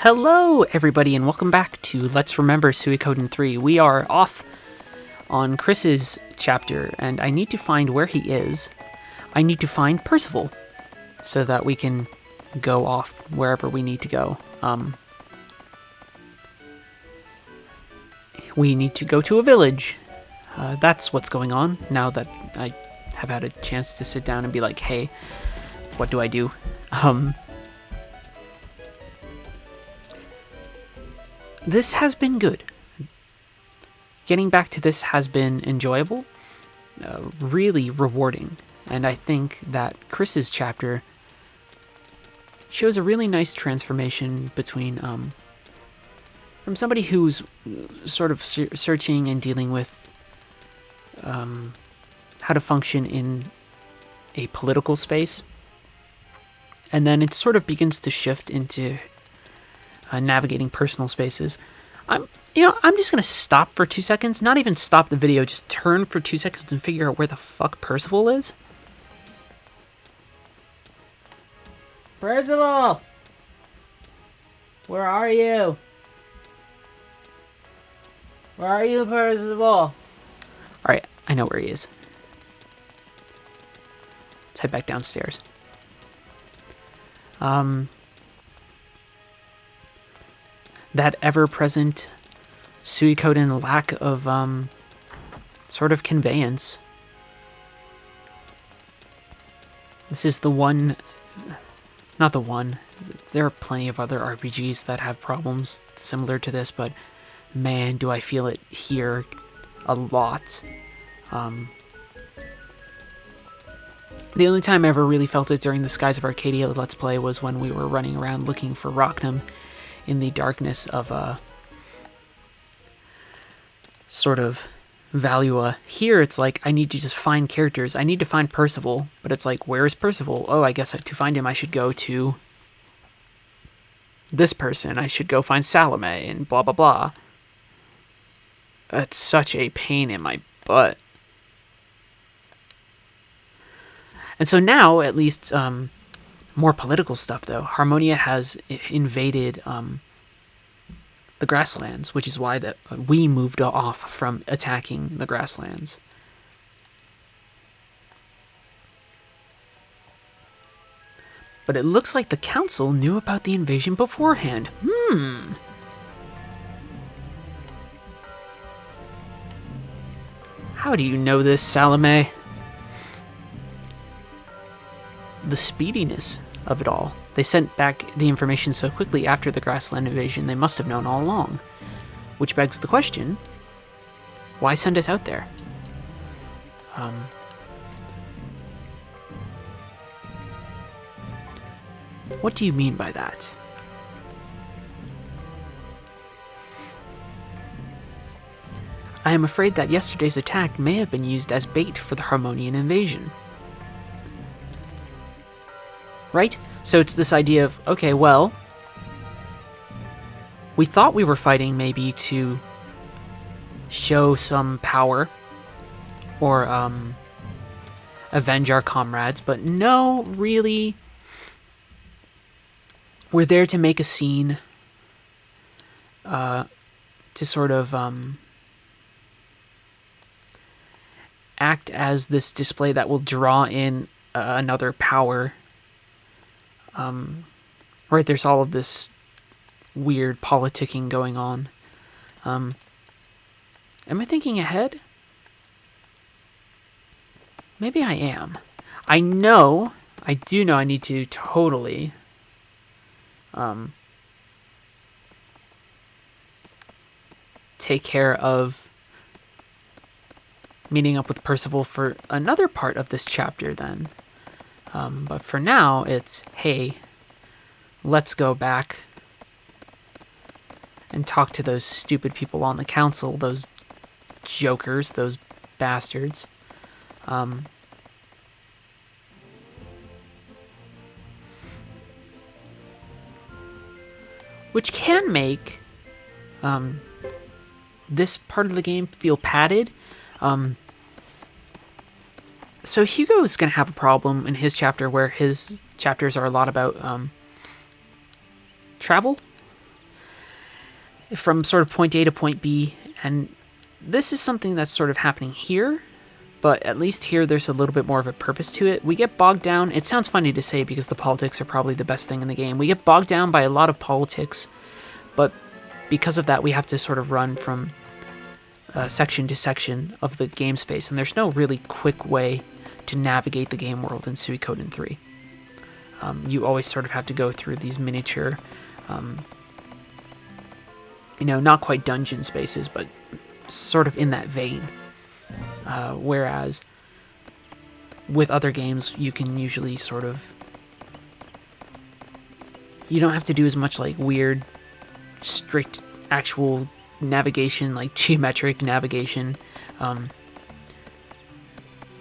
Hello, everybody, and welcome back to Let's Remember Suikoden 3. We are off on Chris's chapter, and I need to find where he is. I need to find Percival, so that we can go off wherever we need to go. We need to go to a village. That's what's going on, now that I have had a chance to sit down and be like, hey, what do I do? This has been good. Getting back to this has been enjoyable, really rewarding, and I think that Chris's chapter shows a really nice transformation between, from somebody who's sort of searching and dealing with how to function in a political space, and then it sort of begins to shift into navigating personal spaces. I'm just gonna stop for 2 seconds. Not even stop the video, just turn for 2 seconds and figure out where the fuck Percival is. Percival! Where are you? Where are you, Percival? Alright, I know where he is. Let's head back downstairs. That ever-present Suikoden lack of, sort of conveyance. This is the one... Not the one. There are plenty of other RPGs that have problems similar to this, but man, do I feel it here a lot. The only time I ever really felt it during the Skies of Arcadia Let's Play was when we were running around looking for Rocknum in the darkness of sort of Valua. Here it's like I need to just find characters. I need to find Percival, but it's like, where is Percival? Oh, I guess to find him I should go to this person. I should go find Salome and blah blah blah. It's such a pain in my butt. And so now, at least, more political stuff, though. Harmonia has invaded the grasslands, which is why that we moved off from attacking the grasslands. But it looks like the council knew about the invasion beforehand. How do you know this, Salome? The speediness of it all. They sent back the information so quickly after the grassland invasion, they must have known all along. Which begs the question, why send us out there? What do you mean by that? I am afraid that yesterday's attack may have been used as bait for the Harmonian invasion. Right? So it's this idea of, okay, well, we thought we were fighting maybe to show some power or avenge our comrades, but no, really, we're there to make a scene, to sort of act as this display that will draw in another power. Right, there's all of this weird politicking going on. Am I thinking ahead? Maybe I am. I do know I need to totally take care of meeting up with Percival for another part of this chapter then. But for now, it's, hey, let's go back and talk to those stupid people on the council, those jokers, those bastards. Which can make this part of the game feel padded. So Hugo's going to have a problem in his chapter where his chapters are a lot about travel from sort of point A to point B, and this is something that's sort of happening here, but at least here there's a little bit more of a purpose to it. We get bogged down. It sounds funny to say because the politics are probably the best thing in the game. We get bogged down by a lot of politics, but because of that, we have to sort of run from section to section of the game space, and there's no really quick way to navigate the game world in Suikoden 3. You always sort of have to go through these miniature, not quite dungeon spaces, but sort of in that vein. Whereas with other games, you can usually sort of... You don't have to do as much like weird, strict, actual navigation, like geometric navigation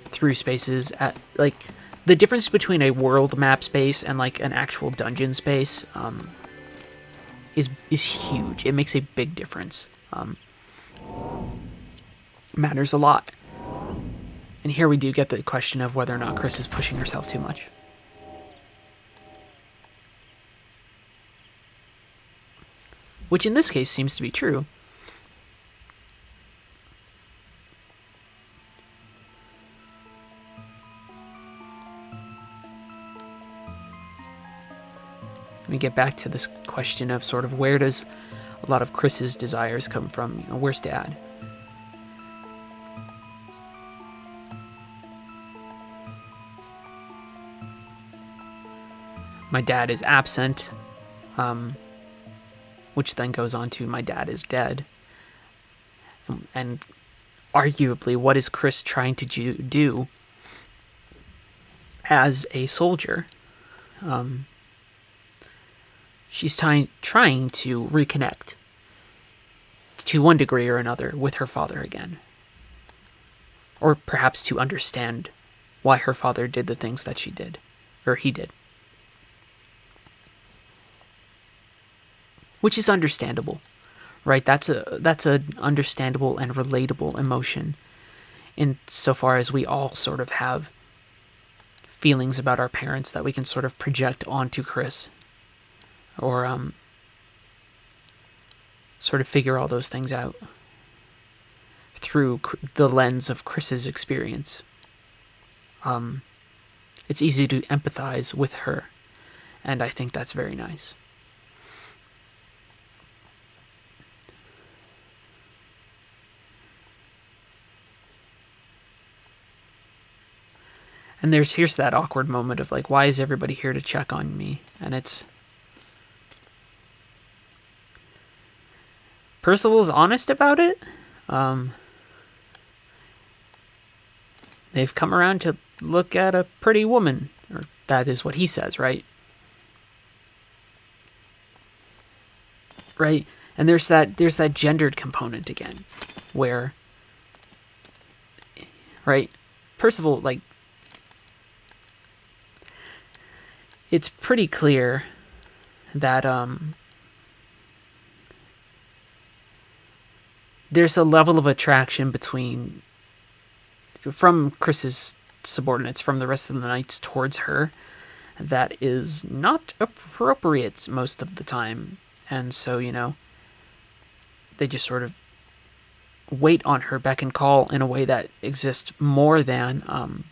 through spaces. Like the difference between a world map space and like an actual dungeon space is huge. It makes a big difference. Matters a lot. And here we do get the question of whether or not Chris is pushing herself too much. Which in this case seems to be true. Let me get back to this question of sort of where does a lot of Chris's desires come from? Where's Dad? My dad is absent, which then goes on to my dad is dead. And arguably, what is Chris trying to do as a soldier? She's trying to reconnect to one degree or another with her father again. Or perhaps to understand why her father did the things that she did, or he did. Which is understandable, right? That's a understandable and relatable emotion, insofar as we all sort of have feelings about our parents that we can sort of project onto Chris, or sort of figure all those things out through the lens of Chris's experience. It's easy to empathize with her, and I think that's very nice. And here's that awkward moment of like, why is everybody here to check on me? And it's... Percival's honest about it. They've come around to look at a pretty woman. Or that is what he says, right? Right? And there's that gendered component again. Where... Right? Percival, like... It's pretty clear that there's a level of attraction from Chris's subordinates, from the rest of the knights towards her, that is not appropriate most of the time. And so, they just sort of wait on her beck and call in a way that exists more than...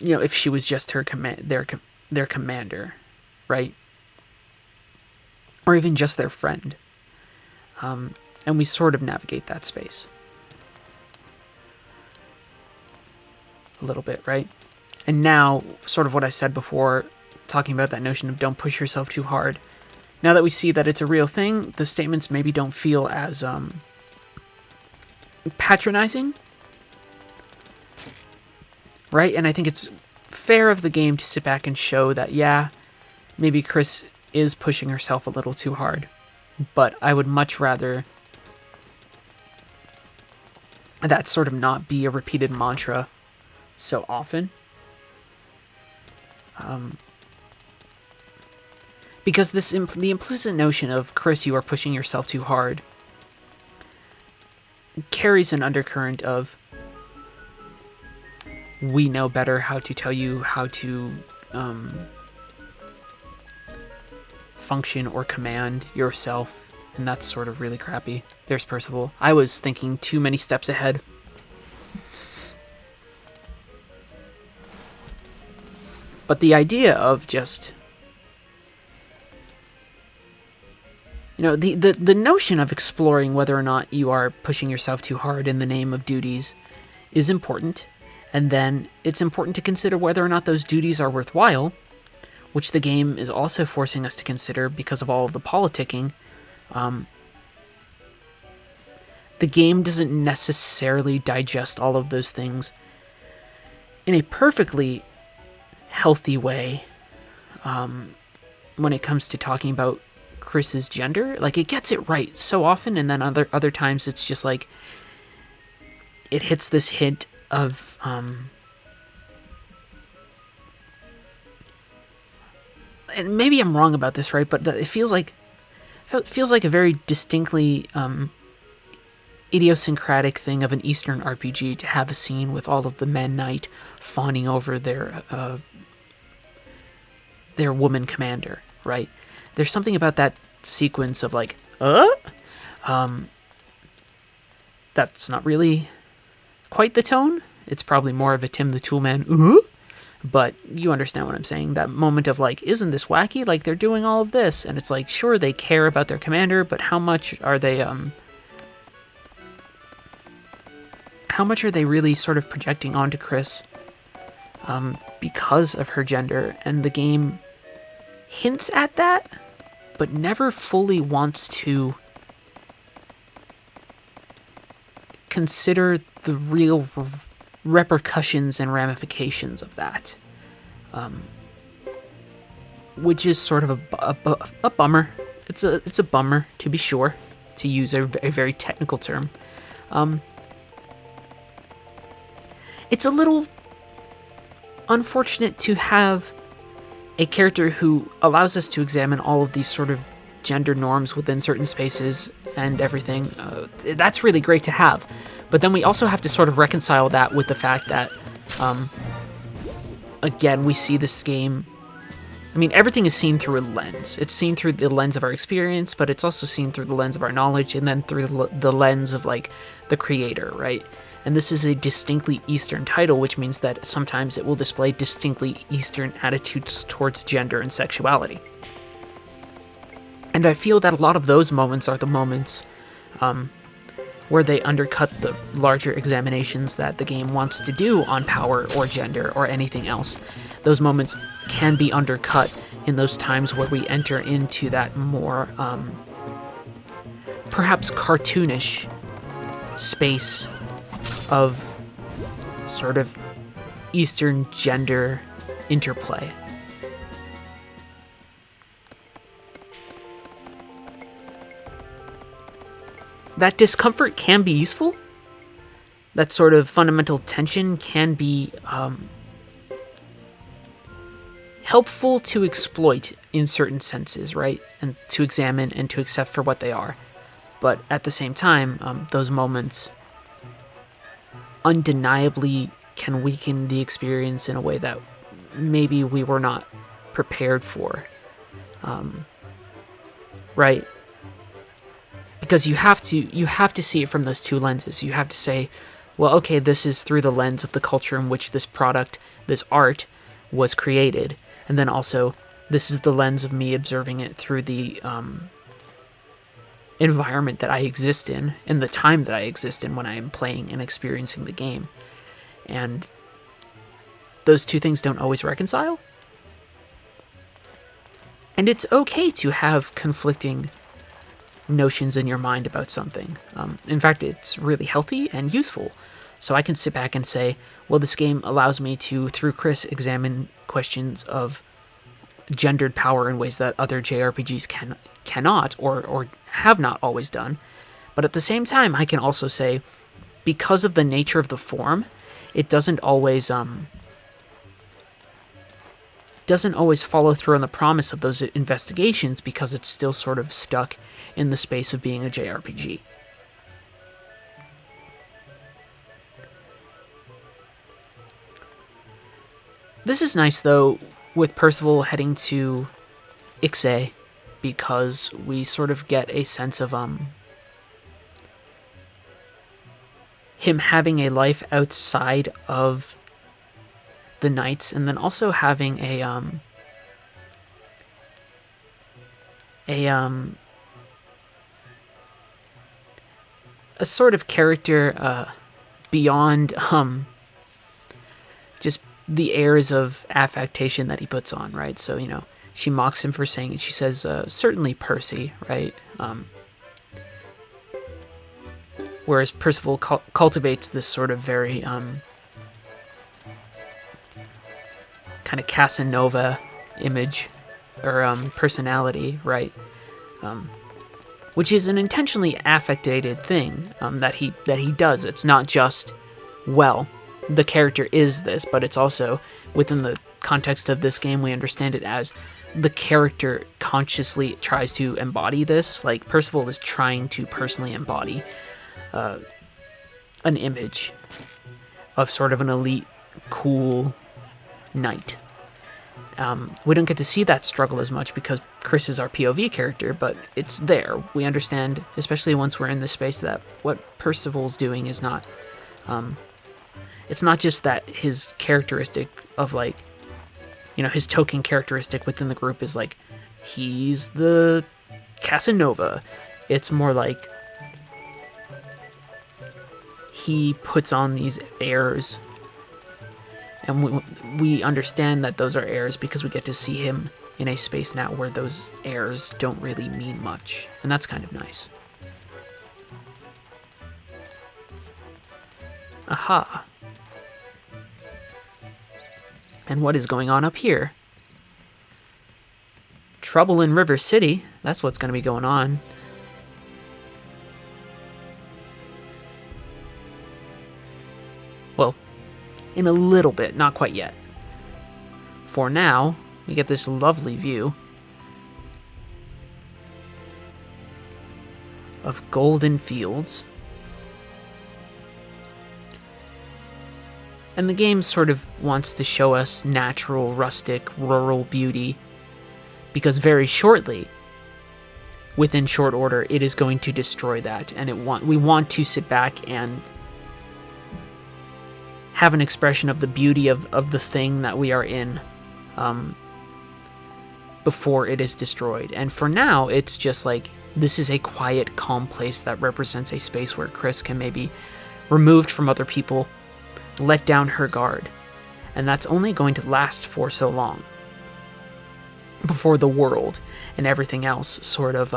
if she was just their commander, right? Or even just their friend. And we sort of navigate that space. A little bit, right? And now, sort of what I said before, talking about that notion of don't push yourself too hard. Now that we see that it's a real thing, the statements maybe don't feel as patronizing. Right? And I think it's fair of the game to sit back and show that, yeah, maybe Chris is pushing herself a little too hard. But I would much rather that sort of not be a repeated mantra so often. Because the implicit notion of, Chris, you are pushing yourself too hard, carries an undercurrent of, we know better how to tell you how to function or command yourself, and that's sort of really crappy. There's Percival. I was thinking too many steps ahead. But the idea of just, the notion of exploring whether or not you are pushing yourself too hard in the name of duties is important. And then it's important to consider whether or not those duties are worthwhile, which the game is also forcing us to consider because of all of the politicking. The game doesn't necessarily digest all of those things in a perfectly healthy way when it comes to talking about Chris's gender. Like, it gets it right so often, and then other times it's just like it hits this hint of and maybe I'm wrong about this, right? But it feels like a very distinctly idiosyncratic thing of an Eastern RPG to have a scene with all of the men knight fawning over their woman commander, right? There's something about that sequence of like, that's not really quite the tone. It's probably more of a Tim the Toolman, but you understand what I'm saying. That moment of like, isn't this wacky? Like, they're doing all of this, and it's like, sure, they care about their commander, but how much are they really sort of projecting onto Chris because of her gender? And the game hints at that, but never fully wants to consider the real repercussions and ramifications of that, which is sort of a bummer. It's a bummer, to be sure, to use a very technical term. It's a little unfortunate to have a character who allows us to examine all of these sort of gender norms within certain spaces and everything. That's really great to have. But then we also have to sort of reconcile that with the fact that, again, we see this game. I mean, everything is seen through a lens. It's seen through the lens of our experience, but it's also seen through the lens of our knowledge, and then through the lens of, like, the creator, right? And this is a distinctly Eastern title, which means that sometimes it will display distinctly Eastern attitudes towards gender and sexuality. And I feel that a lot of those moments are the moments where they undercut the larger examinations that the game wants to do on power or gender or anything else. Those moments can be undercut in those times where we enter into that more perhaps cartoonish space of sort of Eastern gender interplay. That discomfort can be useful. That sort of fundamental tension can be helpful to exploit in certain senses, right? And to examine and to accept for what they are. But at the same time, those moments undeniably can weaken the experience in a way that maybe we were not prepared for. Right? Because you have to see it from those two lenses. You have to say, well, okay, this is through the lens of the culture in which this product, this art, was created. And then also, this is the lens of me observing it through the environment that I exist in the time that I exist in when I am playing and experiencing the game. And those two things don't always reconcile. And it's okay to have conflicting notions in your mind about something. In fact, it's really healthy and useful. So I can sit back and say, well, this game allows me to, through Chris, examine questions of gendered power in ways that other JRPGs cannot or have not always done. But at the same time, I can also say, because of the nature of the form, it doesn't always follow through on the promise of those investigations, because it's still sort of stuck in the space of being a JRPG. This is nice, though, with Percival heading to Ix, because we sort of get a sense of him having a life outside of the Knights, and then also having a sort of character beyond just the airs of affectation that he puts on, right? So, she mocks him for saying it. She says, certainly Percy, right? Whereas Percival cultivates this sort of very kind of Casanova image or personality, right? Which is an intentionally affectated thing that he does. It's not just, well, the character is this, but it's also, within the context of this game, we understand it as the character consciously tries to embody this. Like, Percival is trying to personally embody an image of sort of an elite, cool knight. We don't get to see that struggle as much because Chris is our POV character, but it's there. We understand, especially once we're in this space, that what Percival's doing is not... it's not just that his characteristic of, like, his token characteristic within the group is, like, he's the Casanova. It's more like he puts on these airs, and we understand that those are airs because we get to see him in a space now where those airs don't really mean much, and that's kind of nice. Aha. And what is going on up here? Trouble in River City. That's what's going to be going on. Well, in a little bit, not quite yet. For now, we get this lovely view of golden fields. And the game sort of wants to show us natural, rustic, rural beauty, because very shortly, within short order, it is going to destroy that, and we want to sit back and have an expression of the beauty of the thing that we are in before it is destroyed. And for now, it's just like, this is a quiet, calm place that represents a space where Chris can maybe, removed from other people, let down her guard. And that's only going to last for so long before the world and everything else sort of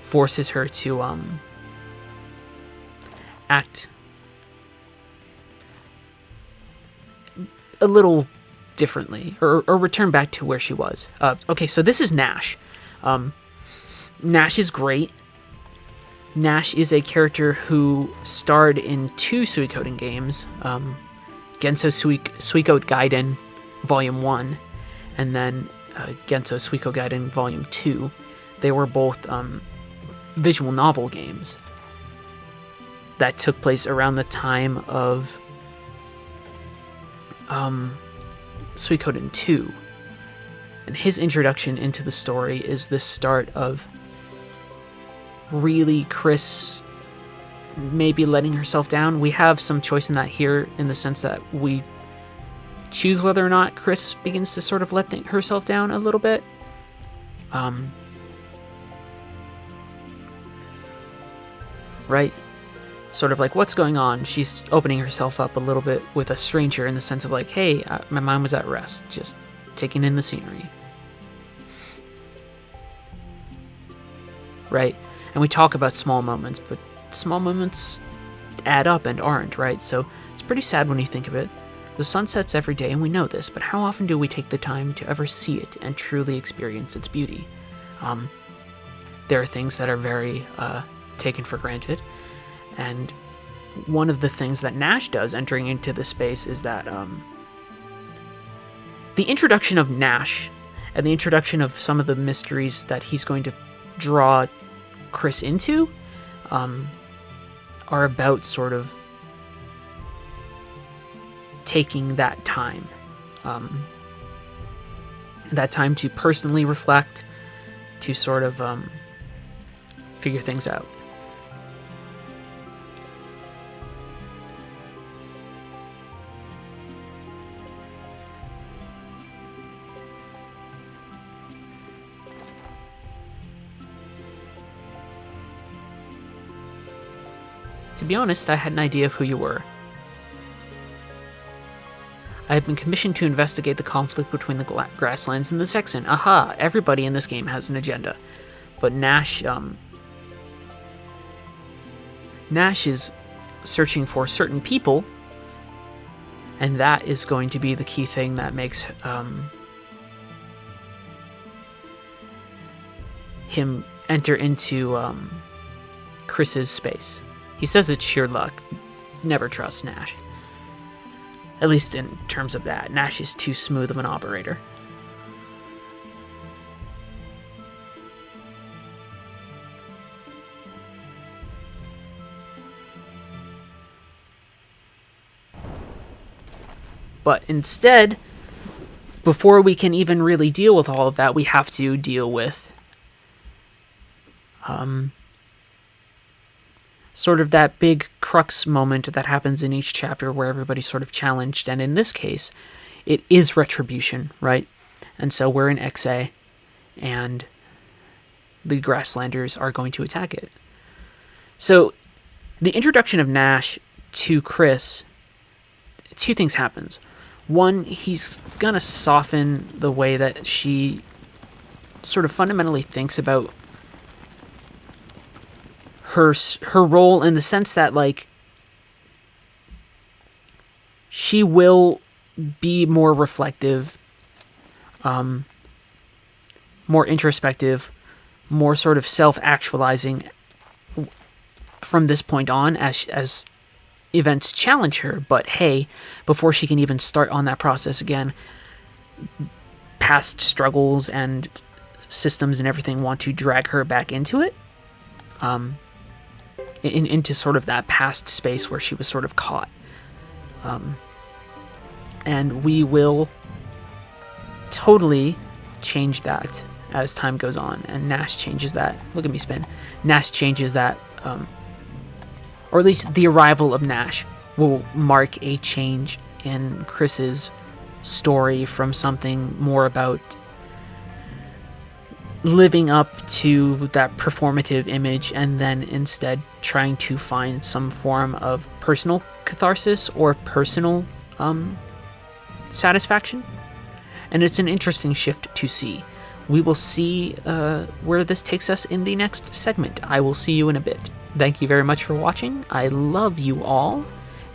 forces her to act a little differently, or return back to where she was. Okay, so this is Nash. Nash is great. Nash is a character who starred in 2 Suikoden games, Genso Suikoden Gaiden Volume 1, and then Genso Suikoden Gaiden Volume 2. They were both visual novel games that took place around the time of Suikoden 2. And his introduction into the story is the start of really Chris maybe letting herself down. We have some choice in that here, in the sense that we choose whether or not Chris begins to sort of let herself down a little bit. Right? Sort of like, what's going on? She's opening herself up a little bit with a stranger, in the sense of like, hey, my mind was at rest, just taking in the scenery. Right? And we talk about small moments, but small moments add up and aren't, right? So it's pretty sad when you think of it. The sun sets every day, and we know this, but how often do we take the time to ever see it and truly experience its beauty? There are things that are very taken for granted, and one of the things that Nash does entering into this space is that the introduction of Nash and the introduction of some of the mysteries that he's going to draw Chris into are about sort of taking that time. that time to personally reflect, to sort of figure things out. To be honest, I had an idea of who you were. I have been commissioned to investigate the conflict between the grasslands and the Sexton. Aha! Everybody in this game has an agenda. But Nash is searching for certain people, and that is going to be the key thing that makes him enter into Chris's space. He says it's sheer luck. Never trust Nash. At least in terms of that. Nash is too smooth of an operator. But instead, before we can even really deal with all of that, we have to deal with sort of that big crux moment that happens in each chapter where everybody's sort of challenged. And in this case, it is retribution, right? And so we're in XA, and the Grasslanders are going to attack it. So the introduction of Nash to Chris, two things happens. One, he's going to soften the way that she sort of fundamentally thinks about her role, in the sense that, like, she will be more reflective, more introspective, more sort of self-actualizing from this point on as events challenge her. But hey, before she can even start on that process again, past struggles and systems and everything want to drag her back into it. Into sort of that past space where she was sort of caught. And we will totally change that as time goes on. And Nash changes that. Look at me spin. Nash changes that, or at least the arrival of Nash will mark a change in Chris's story from something more about living up to that performative image, and then instead trying to find some form of personal catharsis or personal satisfaction. And it's an interesting shift to see. We will see where this takes us in the next segment. I will see you in a bit. Thank you very much for watching. I love you all,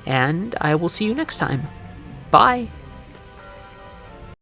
and I will see you next time. Bye!